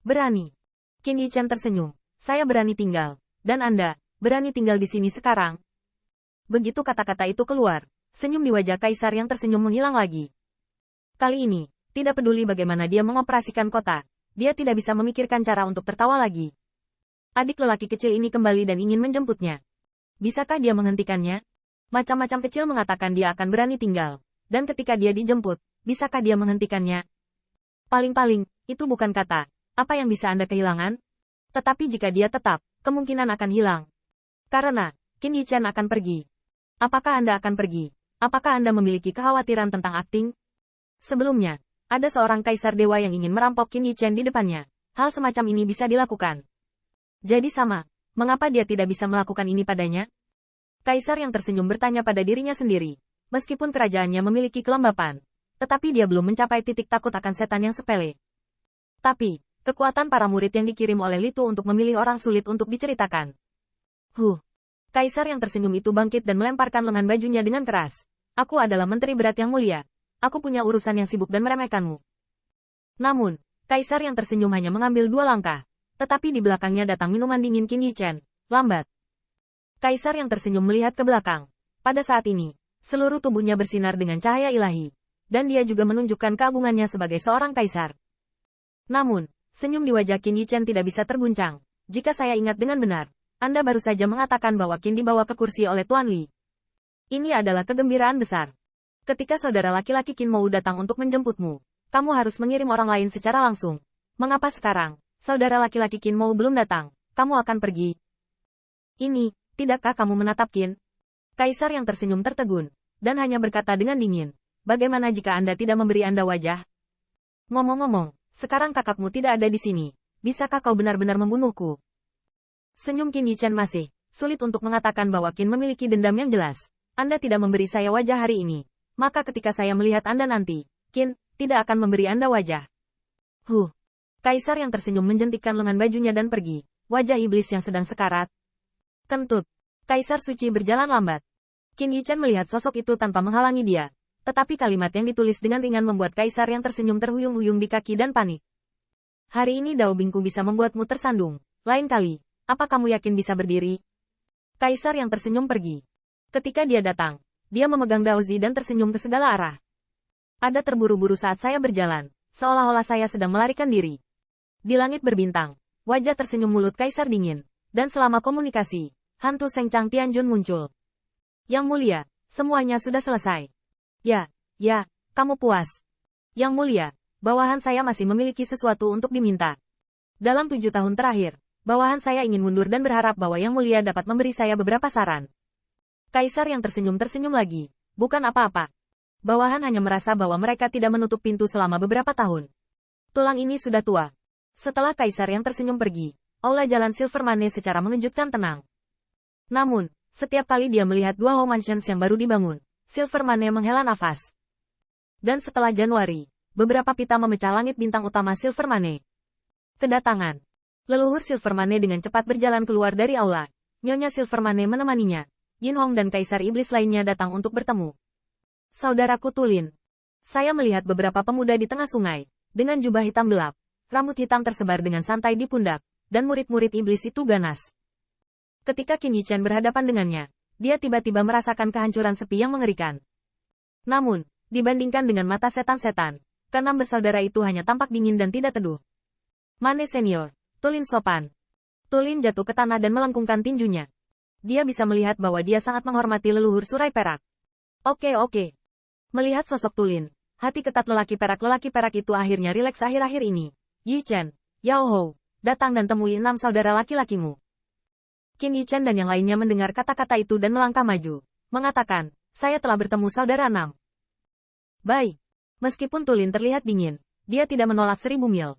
Berani. Qin Yichen tersenyum. Saya berani tinggal. Dan Anda, berani tinggal di sini sekarang? Begitu kata-kata itu keluar, senyum di wajah Kaisar yang tersenyum menghilang lagi. Kali ini, tidak peduli bagaimana dia mengoperasikan kota, dia tidak bisa memikirkan cara untuk tertawa lagi. Adik lelaki kecil ini kembali dan ingin menjemputnya. Bisakah dia menghentikannya? Macam-macam kecil mengatakan dia akan berani tinggal. Dan ketika dia dijemput, bisakah dia menghentikannya? Paling-paling, itu bukan kata. Apa yang bisa Anda kehilangan? Tetapi jika dia tetap, kemungkinan akan hilang. Karena, Qin Yichen akan pergi. Apakah Anda akan pergi? Apakah Anda memiliki kekhawatiran tentang akting? Sebelumnya, ada seorang kaisar dewa yang ingin merampok Qin Yichen di depannya. Hal semacam ini bisa dilakukan. Jadi sama, mengapa dia tidak bisa melakukan ini padanya? Kaisar yang tersenyum bertanya pada dirinya sendiri. Meskipun kerajaannya memiliki kelembapan, tetapi dia belum mencapai titik takut akan setan yang sepele. Tapi, kekuatan para murid yang dikirim oleh Litu untuk memilih orang sulit untuk diceritakan. Kaisar yang tersenyum itu bangkit dan melemparkan lengan bajunya dengan keras. Aku adalah menteri berat yang mulia. Aku punya urusan yang sibuk dan meremehkanmu. Namun, Kaisar yang tersenyum hanya mengambil 2 langkah. Tetapi di belakangnya datang minuman dingin Qin Yichen. Lambat. Kaisar yang tersenyum melihat ke belakang. Pada saat ini, seluruh tubuhnya bersinar dengan cahaya ilahi. Dan dia juga menunjukkan keagungannya sebagai seorang kaisar. Namun, senyum di wajah Qin Yichen tidak bisa terguncang. Jika saya ingat dengan benar, Anda baru saja mengatakan bahwa Qin dibawa ke kursi oleh Tuan Li. Ini adalah kegembiraan besar. Ketika saudara laki-laki Qin mau datang untuk menjemputmu, kamu harus mengirim orang lain secara langsung. Mengapa sekarang, saudara laki-laki Qin mau belum datang, kamu akan pergi? Ini, tidakkah kamu menatap Qin? Kaisar yang tersenyum tertegun, dan hanya berkata dengan dingin, bagaimana jika Anda tidak memberi Anda wajah? Ngomong-ngomong, sekarang kakakmu tidak ada di sini. Bisakah kau benar-benar membunuhku? Senyum Qin Yichen masih sulit untuk mengatakan bahwa Qin memiliki dendam yang jelas. Anda tidak memberi saya wajah hari ini. Maka ketika saya melihat Anda nanti, Qin tidak akan memberi Anda wajah. Kaisar yang tersenyum menjentikkan lengan bajunya dan pergi. Wajah iblis yang sedang sekarat. Kentut. Kaisar suci berjalan lambat. Qin Yichen melihat sosok itu tanpa menghalangi dia. Tetapi kalimat yang ditulis dengan ringan membuat Kaisar yang tersenyum terhuyung-huyung di kaki dan panik. Hari ini Dao Bingku bisa membuatmu tersandung. Lain kali, apa kamu yakin bisa berdiri? Kaisar yang tersenyum pergi. Ketika dia datang, dia memegang Daozi dan tersenyum ke segala arah. Ada terburu-buru saat saya berjalan, seolah-olah saya sedang melarikan diri. Di langit berbintang, wajah tersenyum mulut Kaisar dingin, dan selama komunikasi, hantu Seng Chang Tianjun muncul. Yang mulia, semuanya sudah selesai. Ya, kamu puas. Yang mulia, bawahan saya masih memiliki sesuatu untuk diminta. Dalam 7 tahun terakhir, bawahan saya ingin mundur dan berharap bahwa Yang mulia dapat memberi saya beberapa saran. Kaisar yang tersenyum lagi. Bukan apa-apa. Bawahan hanya merasa bahwa mereka tidak menutup pintu selama beberapa tahun. Tulang ini sudah tua. Setelah Kaisar yang tersenyum pergi, aula jalan Silvermane secara mengejutkan tenang. Namun, setiap kali dia melihat 2 home mansions yang baru dibangun, Silvermane menghela nafas. Dan setelah Januari, beberapa pita memecah langit bintang utama Silvermane. Kedatangan. Leluhur Silvermane dengan cepat berjalan keluar dari aula. Nyonya Silvermane menemaninya. Yin Hong dan Kaisar Iblis lainnya datang untuk bertemu. Saudaraku Tulin. Saya melihat beberapa pemuda di tengah sungai, dengan jubah hitam gelap, rambut hitam tersebar dengan santai di pundak, dan murid-murid iblis itu ganas. Ketika Qin Yichen berhadapan dengannya, dia tiba-tiba merasakan kehancuran sepi yang mengerikan. Namun, dibandingkan dengan mata setan-setan, keenam bersaudara itu hanya tampak dingin dan tidak teduh. Mane senior, Tulin sopan. Tulin jatuh ke tanah dan melengkungkan tinjunya. Dia bisa melihat bahwa dia sangat menghormati leluhur Surai Perak. Oke. Melihat sosok Tulin, hati ketat lelaki perak itu akhirnya rileks akhir-akhir ini. Yichen, Yao Hou, datang dan temui 6 saudara laki-lakimu. Qin Yichen dan yang lainnya mendengar kata-kata itu dan melangkah maju, mengatakan, saya telah bertemu saudara 6. Baik. Meskipun Tulin terlihat dingin, dia tidak menolak 1000 mil.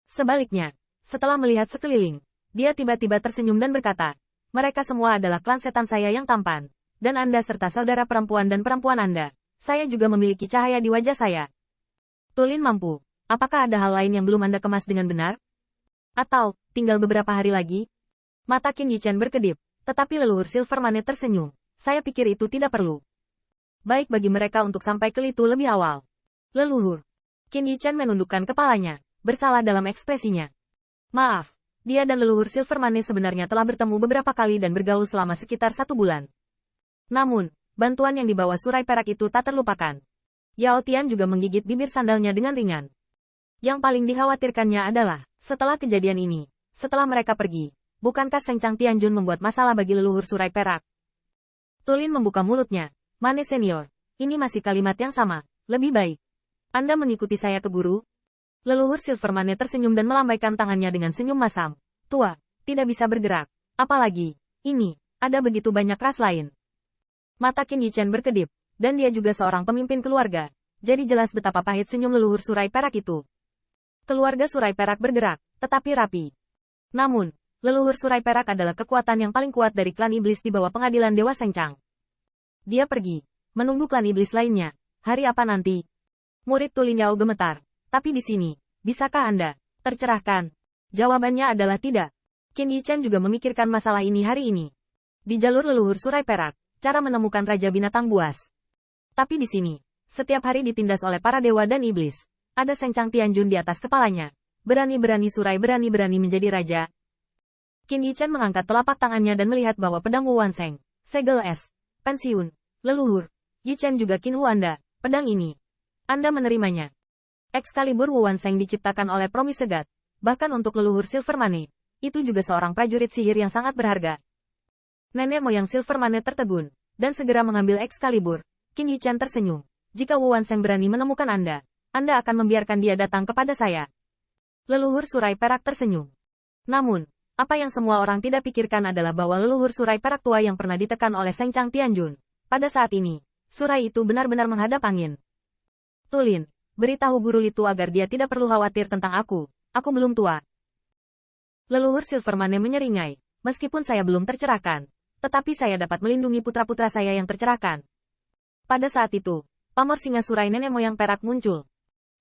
Sebaliknya, setelah melihat sekeliling, dia tiba-tiba tersenyum dan berkata, mereka semua adalah klan setan saya yang tampan, dan Anda serta saudara perempuan dan perempuan Anda, saya juga memiliki cahaya di wajah saya. Tulin mampu. Apakah ada hal lain yang belum Anda kemas dengan benar? Atau, tinggal beberapa hari lagi? Mata Qin Yichen berkedip, tetapi leluhur Silvermane tersenyum. Saya pikir itu tidak perlu. Baik bagi mereka untuk sampai ke Litu lebih awal. Leluhur. Qin Yichen menundukkan kepalanya, bersalah dalam ekspresinya. Maaf, dia dan leluhur Silvermane sebenarnya telah bertemu beberapa kali dan bergaul selama sekitar 1 bulan. Namun, bantuan yang dibawa surai perak itu tak terlupakan. Yao Tian juga menggigit bibir sandalnya dengan ringan. Yang paling dikhawatirkannya adalah, setelah kejadian ini, setelah mereka pergi, bukankah Seng Chang Tianjun membuat masalah bagi leluhur surai perak? Tulin membuka mulutnya. Mane senior, ini masih kalimat yang sama, lebih baik Anda mengikuti saya ke guru? Leluhur Silvermane tersenyum dan melambaikan tangannya dengan senyum masam. Tua, tidak bisa bergerak. Apalagi, ini, ada begitu banyak ras lain. Mata Qin Yichen berkedip, dan dia juga seorang pemimpin keluarga. Jadi jelas betapa pahit senyum leluhur surai perak itu. Keluarga surai perak bergerak, tetapi rapi. Namun, leluhur surai perak adalah kekuatan yang paling kuat dari klan iblis di bawah pengadilan Dewa Seng Chang. Dia pergi, menunggu klan iblis lainnya. Hari apa nanti? Murid Tulin Yao gemetar. Tapi di sini, bisakah Anda tercerahkan? Jawabannya adalah tidak. Qin Yichen juga memikirkan masalah ini hari ini. Di jalur leluhur surai perak, cara menemukan Raja Binatang Buas. Tapi di sini, setiap hari ditindas oleh para dewa dan iblis. Ada Seng Chang Tianjun di atas kepalanya. Berani-berani surai berani-berani menjadi raja. Qin Yichen mengangkat telapak tangannya dan melihat bahwa pedang Wu Wanseng, segel es, pensiun, leluhur, Yichen juga Qin Wu Anda, pedang ini. Anda menerimanya. Excalibur Wu Wanseng diciptakan oleh Promise God. Bahkan untuk leluhur Silvermane, itu juga seorang prajurit sihir yang sangat berharga. Nenek moyang Silvermane tertegun, dan segera mengambil Excalibur. Qin Yichen tersenyum. Jika Wu Wanseng berani menemukan Anda akan membiarkan dia datang kepada saya. Leluhur surai perak tersenyum. Namun, apa yang semua orang tidak pikirkan adalah bahwa leluhur surai perak tua yang pernah ditekan oleh Seng Chang Tianjun. Pada saat ini, surai itu benar-benar menghadap angin. Tulin, beritahu guru itu agar dia tidak perlu khawatir tentang aku. Aku belum tua. Leluhur Silvermane menyeringai. Meskipun saya belum tercerahkan, tetapi saya dapat melindungi putra-putra saya yang tercerahkan. Pada saat itu, pamor singa surai nenek moyang perak muncul.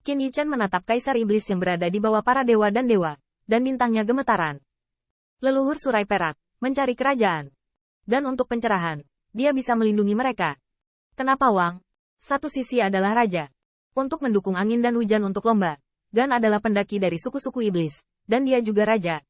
Qin Yichen menatap kaisar iblis yang berada di bawah para dewa, dan bintangnya gemetaran. Leluhur surai perak, mencari kerajaan. Dan untuk pencerahan, dia bisa melindungi mereka. Kenapa Wang? Satu sisi adalah raja. Untuk mendukung angin dan hujan untuk lomba. Gan adalah pendaki dari suku-suku iblis, dan dia juga raja.